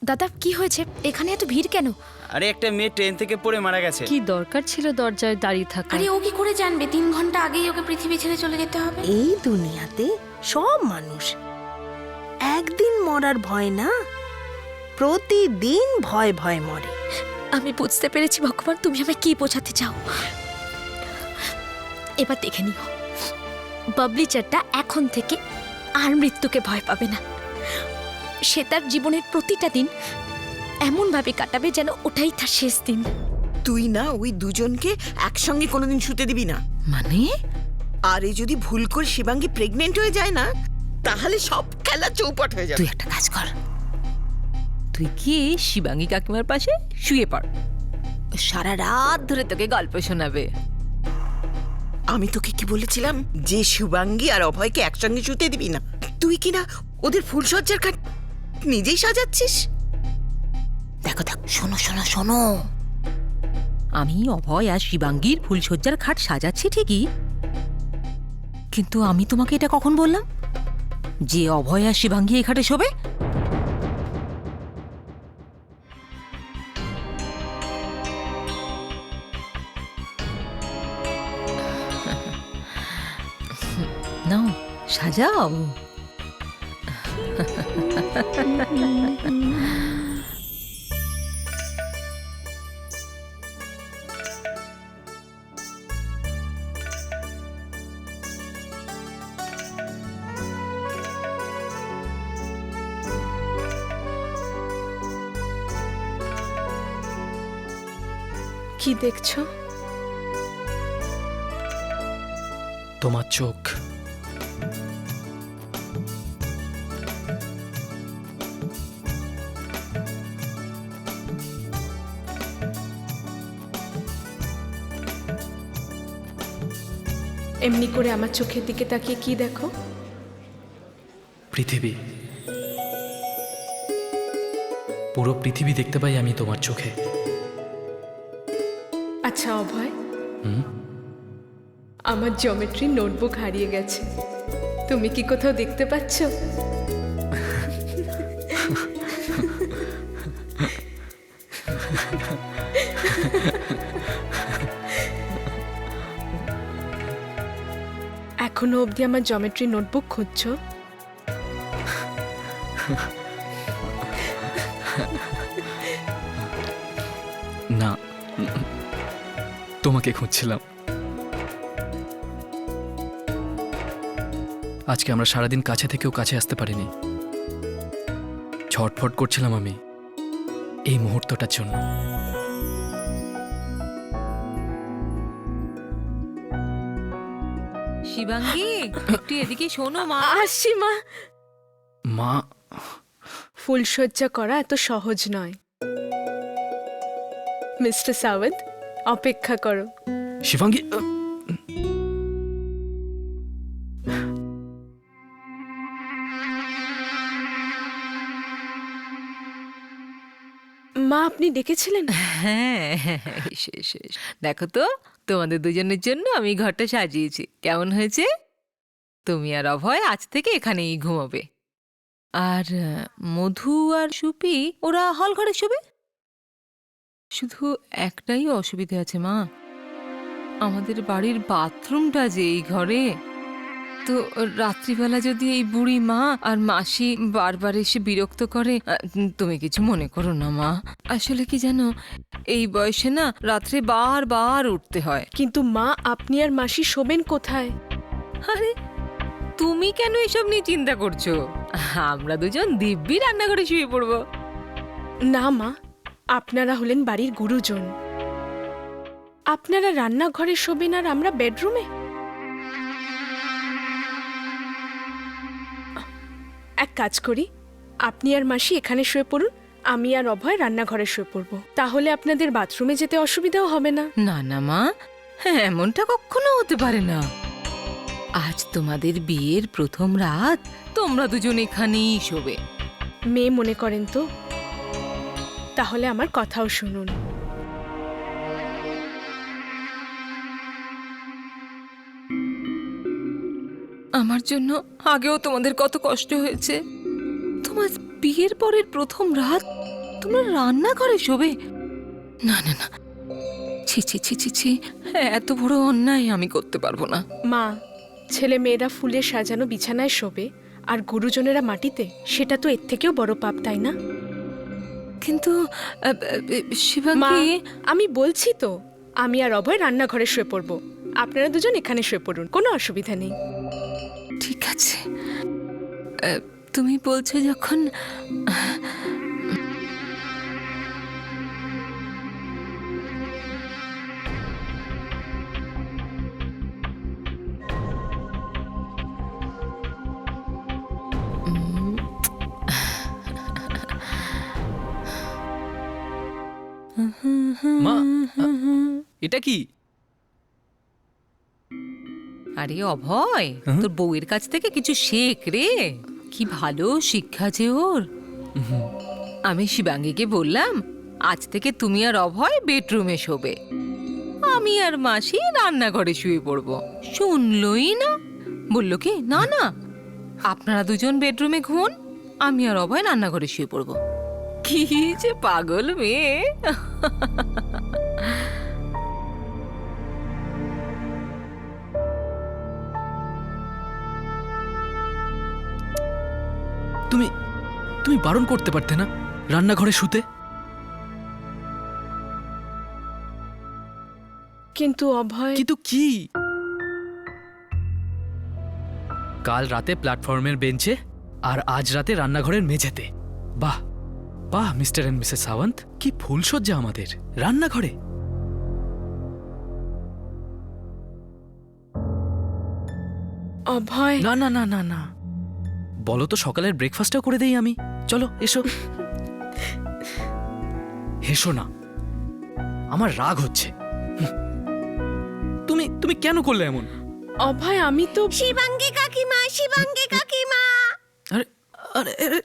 দাদা কি হয়েছে? এখানে এত ভিড় কেন? আরে একটা মেয়ে ট্রেন থেকে পড়ে মারা গেছে। কি দরকার ছিল দরজায় দাঁড়িয়ে থাকা? আরে ও কি করে জানবে 3 ঘন্টা আগেই ওকে পৃথিবী ছেড়ে চলে যেতে হবে? এই দুনিয়াতে সব মানুষ একদিন মরার ভয় না, প্রতিদিন ভয় ভয় মরে। আমি বুঝতে পেরেছি ভগবান, তুমি আমায় কি বোঝাতে চাও। এবার দেখে নিও, বাবলি চাট্টা এখন থেকে আর মৃত্যুকে ভয় পাবে না। সে তার জীবনের প্রতিটা দিন এমন ভাবে কাটাবে যেন ওটাই তার শেষ দিন। তুই না ওই দুজনকে একসঙ্গে কোনোদিন শুতে দিবি না। মানে আর এই যদি ভুল করে শিবাঙ্গী প্রেগনেন্ট হয়ে যায় না, তাহলে সব খেলা চৌপট হয়ে যাবে। তুই একটা কাজ কর, তুই কি শিবাঙ্গী কাকিমার পাশে শুয়ে পড়, সারা রাত ধরে তোকে গল্প শোনাবে। আমি তোকে কি বলেছিলাম যে শিবাঙ্গী আর অভয়কে একসঙ্গে শুতে দিবি না? তুই কি না ওদের ফুলসজ্জার খাট নিজেই সাজাচ্ছিস? দেখো দেখো, শোনো শোনো শোনো, আমি অভয় আর শিবাঙ্গীর ফুলসজ্জার খাট সাজাচ্ছি ঠিকই, কিন্তু আমি তোমাকে এটা কখন বললাম যে অভয় আর শিবাঙ্গী এই খাটে শোবে? নাও সাজাও। কি দেখছো? তোমার চোখ। এমনি করে আমার চোখের দিকে তাকিয়ে কি দেখো? পৃথিবী, পুরো পৃথিবী দেখতে পাই আমি তোমার চোখে। আচ্ছা অভয়, আমার জিওমেট্রি নোটবুক হারিয়ে গেছে, তুমি কি কোথাও দেখতে পাচ্ছ? এখনো অবধি আমার জিওমেট্রি নোটবুক খুঁজছো? না, তোমাকে খুঁজছিলাম। আজকে আমরা সারাদিন কাছে থেকেও কাছে আসতে পারিনি। ছটফট করছিলাম আমি এই মুহূর্তটার জন্য। শিবাঙ্গী একটু এদিকে শোনো মা। আসছি মা। মা, ফুলসজ্জা করা এত সহজ নয়। মিস্টার সাওয়েন্ত, অপেক্ষা করো। শিবাঙ্গী, মা আপনি ডেকেছিলেন? হ্যাঁ, শেষ। দেখো তো, তোমাদের দুজনের জন্য আমি ঘরটা সাজিয়েছি, কেমন হয়েছে? তুমি আর অভয় আজ থেকে এখানেই ঘুমাবে, আর মধু আর সুপি ওরা হল ঘরে শোবে। শুধু একটাই অসুবিধা আছে মা, আমাদের বাড়ির বাথরুমটা যে এই ঘরে, তো রাত্রিবেলা যদি এই বুড়ি মা আর মাসি বারবার এসে বিরক্ত করে, তুমি কিছু মনে করো না মা। আসলে কি জানো, এই বয়সে না রাত্রে বারবার উঠতে হয়। কিন্তু মা আপনি আর মাসি শোবেন কোথায়? আরে তুমি কেন এসব নিয়ে চিন্তা করছো? আমরা দুজন দিব্যি রান্নাঘরে শুয়ে পড়বো। না মা, আপনারা হলেন বাড়ির গুরুজন, আপনারা রান্নাঘরে শোবেন আর আমরা বেডরুমে? এক কাজ করি, আপনি আর মাসি এখানে শুয়ে পড়ুন, আমি আর অভয় রান্নাঘরে শুয়ে পড়বো, তাহলে আপনাদের বাথরুমে যেতে অসুবিধাও হবে না। না না মা, হ্যাঁ এমনটা কখনো হতে পারে না। আজ তোমাদের বিয়ের প্রথম রাত, তোমরা দুজন এখানেই শোবে। মেয়ে মনে করেন তো? তাহলে আমার কথাও শুনুন। আমার জন্য আগেও তোমাদের কত কষ্ট হয়েছে, তোমার বিয়ের পরের প্রথম রাত তোমরা রান্না করে শোবে? না না না, ছি ছি ছি ছি ছি, এত বড় অন্যায় আমি করতে পারবো না। মা, ছেলে মেয়েরা ফুলে সাজানো বিছানায় শোবে আর গুরুজনেরা মাটিতে, সেটা তো এর থেকেও বড় পাপ, তাই না? কিন্তু মা, শিবাঙ্গী, আমি বলছি তো, আমি আর অভয় রান্নাঘরে শুয়ে পড়বো, আপনারা দুজন এখানে শুয়ে পড়ুন, কোনো অসুবিধা নেই। ঠিক আছে, তুমি বলছো যখন। মা, এটা কি? আরে অভয়, তোর বউয়ের কাছ থেকে কিছু শেখ রে, কি ভালো শিক্ষা যে ওর। আমি শিবাঙ্গীকে বললাম আজ থেকে তুমি আর অভয় বেডরুমে শোবে, আমি আর মাসি রান্নাঘরে শুয়ে পড়বো। শুনলই না, বললো কি না না, আপনারা দুজন বেডরুমে ঘুমোন, আমি আর অভয় রান্নাঘরে শুয়ে পড়বো। কি যে পাগল মেয়ে। তুমি তুমি বারণ করতে পারতে না রান্নাঘরে শুতে? কিন্তু অভয়, কিন্তু কি? কাল রাতে প্ল্যাটফর্মের বেঞ্চে আর আজ রাতে রান্নাঘরের মেঝেতে। বাহ বাহ, মিস্টার এন্ড মিসেস সাওয়ান্ত, কি ফুলসজ্জা আমাদের রান্নাঘরে। অভয়, না না না না না, বলো তো সকালের ব্রেকফাস্টটাও করে দেই আমি। চলো এসো। হেসো না, আমার রাগ হচ্ছে। তুমি তুমি কেন করলে এমন? অভয়, আমি তো শিবাঙ্গী কাকিমা, শিবাঙ্গী কাকিমা। আরে আরে আরে,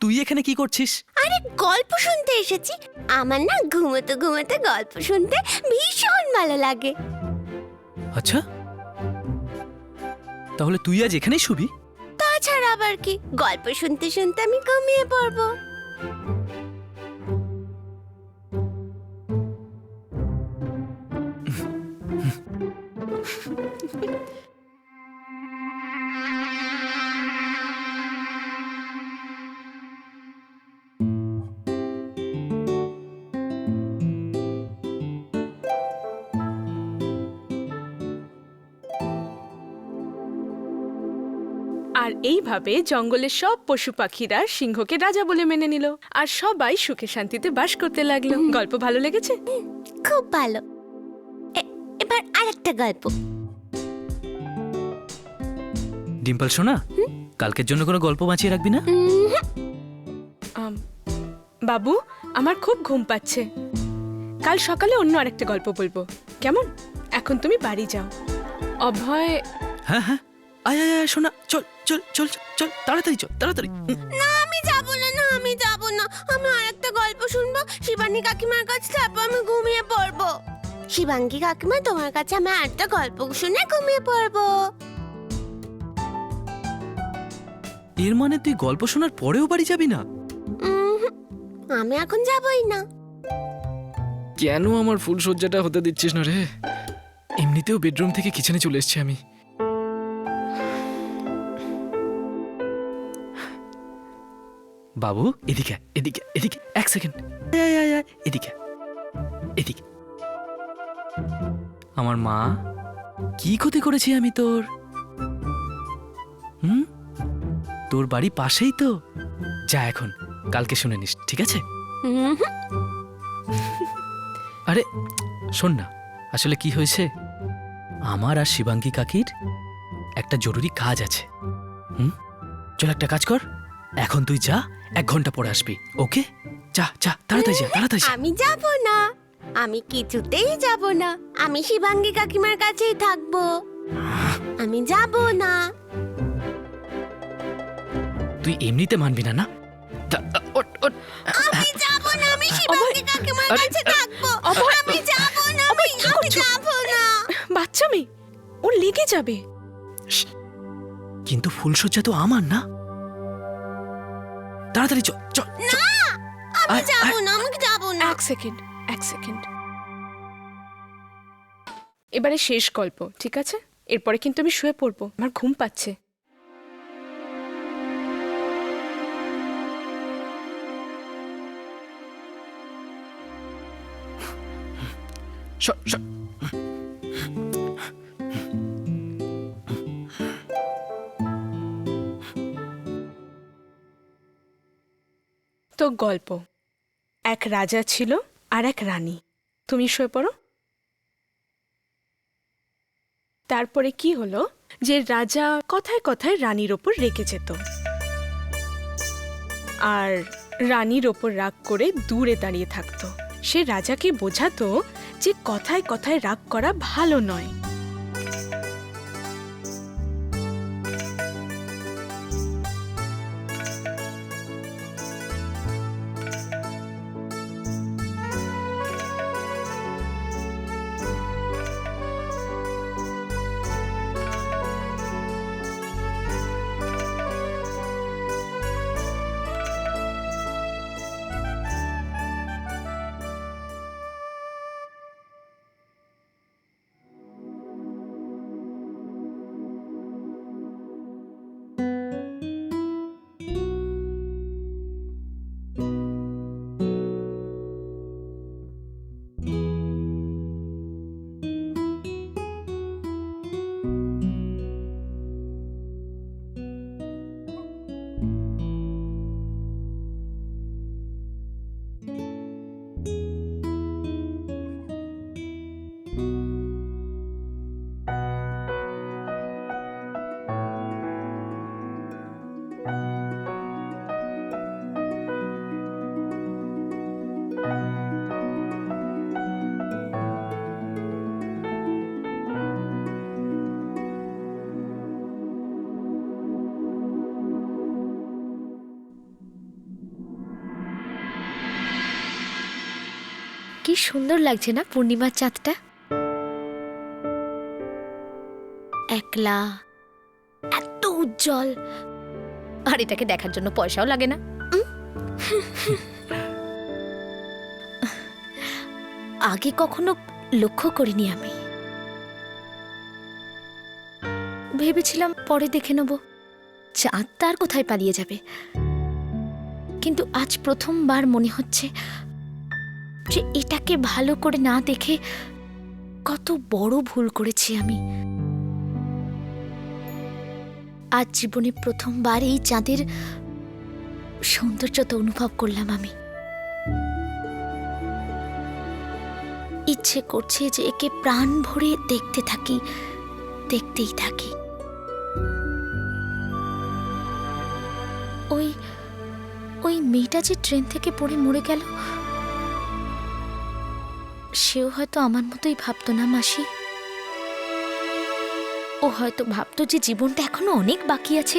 তুই এখানে কি করছিস? আরে গল্প শুনতে এসেছি। আমার না ঘুমোতে ঘুমোতে গল্প শুনতে ভীষণ ভালো লাগে। আচ্ছা, তাহলে তুই আজ এখানেই শুবি? তাছাড়া আবার কি, গল্প শুনতে শুনতে আমি ঘুমিয়ে পড়বো। আর এইভাবে জঙ্গলের সব পশু পাখিরা সিংহকে রাজা বলে মেনে নিল, আর সবাই সুখে শান্তিতে বাস করতে লাগলো। গল্প ভালো লেগেছে? খুব ভালো। এবার আরেকটা গল্প। ডিম্পল শোনা, কালকের জন্য কোনো গল্প বাঁচিয়ে রাখবি না? বাবু, আমার খুব ঘুম পাচ্ছে, কাল সকালে অন্য আরেকটা গল্প বলবো, কেমন? এখন তুমি বাড়ি যাও। অভয়, হ্যাঁ হ্যাঁ, আয় আয় আয় শোনা, চল চল চল চল চল, তাড়াতাড়ি চল তাড়াতাড়ি। না আমি যাব না, না আমি যাব না, আমি আরেকটা গল্প শুনবো শিবানী কাকিমার কাছে, তারপর আমি ঘুমিয়ে পড়বো। শিবাঙ্গী কাকিমা, তোমার কাছে আমি আরেকটা গল্প শুনে ঘুমিয়ে পড়বো। এর মানে তুই গল্প শোনার পরেও বাড়ি যাবি না? আমি এখন যাবই না। কেন আমার ফুলসজ্জাটা হতে দিচ্ছিস না রে? এমনিতেও বেডরুম থেকে কিচেনে চলে এসেছি আমি। বাবু এদিকে এদিকে এদিকে, এক সেকেন্ড, এদিকে এদিকে। আমার মা, কি ক্ষতি করেছি আমি তোর? তোর বাড়ি পাশেই তো, যা এখন কালকে শুনে নিস, ঠিক আছে? আরে শোন না, আসলে কি হয়েছে, আমার আর শিবাঙ্গী কাকির একটা জরুরি কাজ আছে। চল একটা কাজ কর, এখন তুই যা, 1 ঘন্টা পরে আসবি, ওকে? যা যা, তাড়াতাড়ি যা, তাড়াতাড়ি যা। আমি যাব না, আমি কিছুতেই যাব না, আমি শিবাঙ্গী কাকিমার কাছেই থাকবো, আমি যাব না। তুই এমনিতে মানবি না, না? ওঠ ওঠ। আমি যাব না, আমি শিবাঙ্গী কাকিমার আরে, কাছে থাকবো, অভয়, আমি যাব না, আমি যাব না। বাচ্চা মেয়ে, ওর লেগে যাবে। কিন্তু ফুলসজ্জা তো আমার না। তাড়াতাড়ি চল চল চল। আমি আয়, যাবো আয়। না, আমি যাবো না। এক সেকেন্ড। এবারে শেষ গল্প, ঠিক আছে? এরপরে কিন্তু আমি শুয়ে পড়বো, আমার ঘুম পাচ্ছে। সর, সর। তো গল্প, এক রাজা ছিল আর এক রানী। তুমি শুয়ে পড়ো। তারপরে কি হলো যে রাজা কথায় কথায় রানীর ওপর রেগে যেত, আর রানীর ওপর রাগ করে দূরে দাঁড়িয়ে থাকতো। সে রাজাকে বোঝাতো যে কথায় কথায় রাগ করা ভালো নয়। কি সুন্দর লাগছে না পূর্ণিমার চাঁদটা? একলা, এত উজ্জ্বল, আর এটাকে দেখার জন্য পয়সাও লাগে না। আগে কখনো লক্ষ্য করিনি আমি, ভেবেছিলাম পরে দেখে নেব, চাঁদ তার কোথায় পালিয়ে যাবে। কিন্তু আজ প্রথমবার মনে হচ্ছে যে এটাকে ভালো করে না দেখে কত বড় ভুল করেছি আমি। আজ জীবনে প্রথমবার এই চাঁদের সৌন্দর্যতা অনুভব করলাম আমি। ইচ্ছে করছে যে একে প্রাণ ভরে দেখতে থাকি, দেখতেই থাকি। ওই ওই মেয়েটা যে ট্রেন থেকে পড়ে মরে গেল, সেও হয়তো আমার মতোই ভাবতো না মাসি। ও হয়তো ভাবতো যে জীবনটা এখনো অনেক বাকি আছে,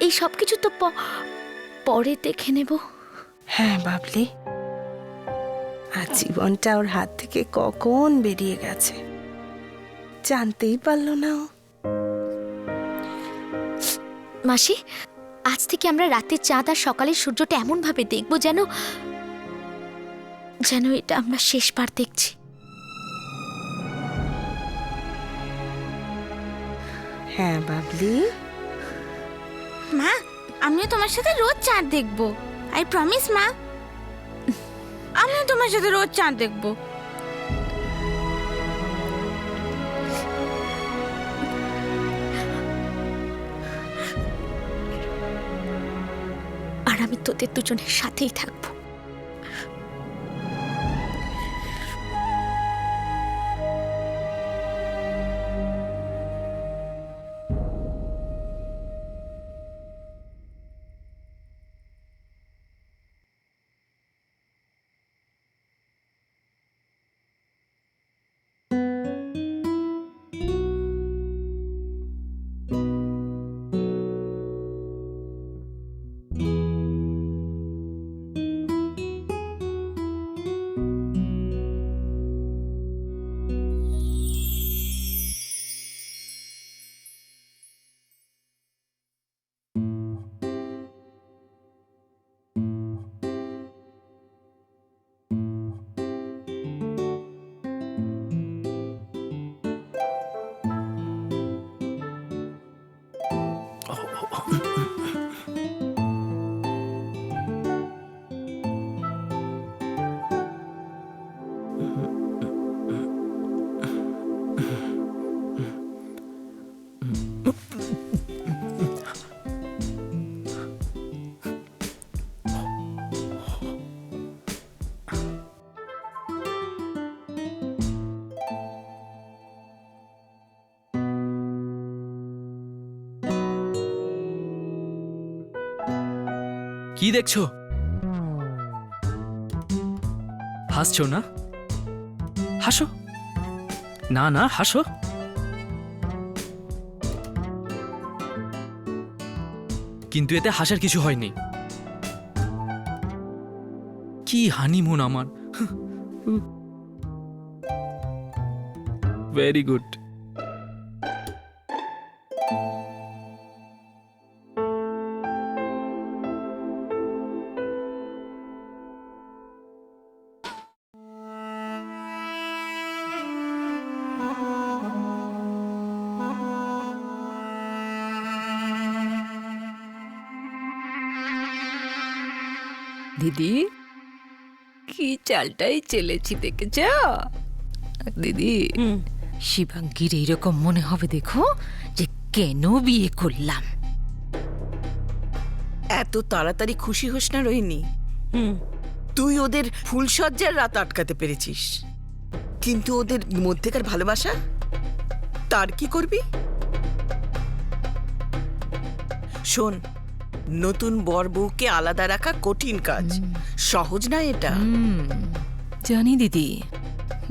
এই সব কিছু তো পরে দেখে নেব। হ্যাঁ বাবলি, আর জীবনটা ওর হাত থেকে কখন বেরিয়ে গেছে জানতেই পারলো না ও। মাসি, আজ থেকে আমরা রাতের চাঁদ আর সকালের সূর্যটা এমন ভাবে দেখব যেন যেন এটা আমরা শেষবার দেখছি। হ্যাঁ বাবলি, মা, আমিও তোমার সাথে রোজ চাঁদ দেখবো। আই প্রমিস মা, আমিও তোমার সাথে রোজ চাঁদ দেখবো। আর আমি তোদের দুজনের সাথেই থাকবো। কি দেখছো? হাসছো না? হাসো। না না, হাসো। কিন্তু এতে হাসার কিছু হয়নি। কি হানিমুন আমার। Very good. দিদি, কি চালটাই চেলেছি দেখেছ দিদি? শিবাঙ্গীর এইরকম মনে হবে দেখো যে কেন বিয়ে করলাম। এত তাড়াতাড়ি খুশি হোস না রোহিণী। তুই ওদের ফুলসজ্জার রাত আটকাতে পেরেছিস, কিন্তু ওদের মধ্যেকার ভালোবাসা তার কি করবি? শোন, নতুন বর বউকে আলাদা রাখা কঠিন কাজ, সহজ না এটা। জানি দিদি,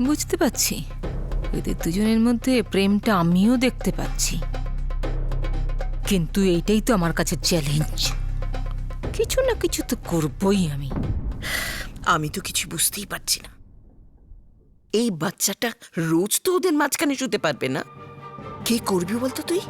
বুঝতে পারছি এদের দুজনের মধ্যে প্রেমটা আমিও দেখতে পাচ্ছি, কিন্তু এইটাই তো আমার কাছে চ্যালেঞ্জ। কিছু না কিছু তো করবই আমি। আমি তো কিছু বুঝতেই পারছি না। এই বাচ্চাটা রোজ তো ওদের মাঝখানে শুতে পারবে না। কে করবি বলতো তুই?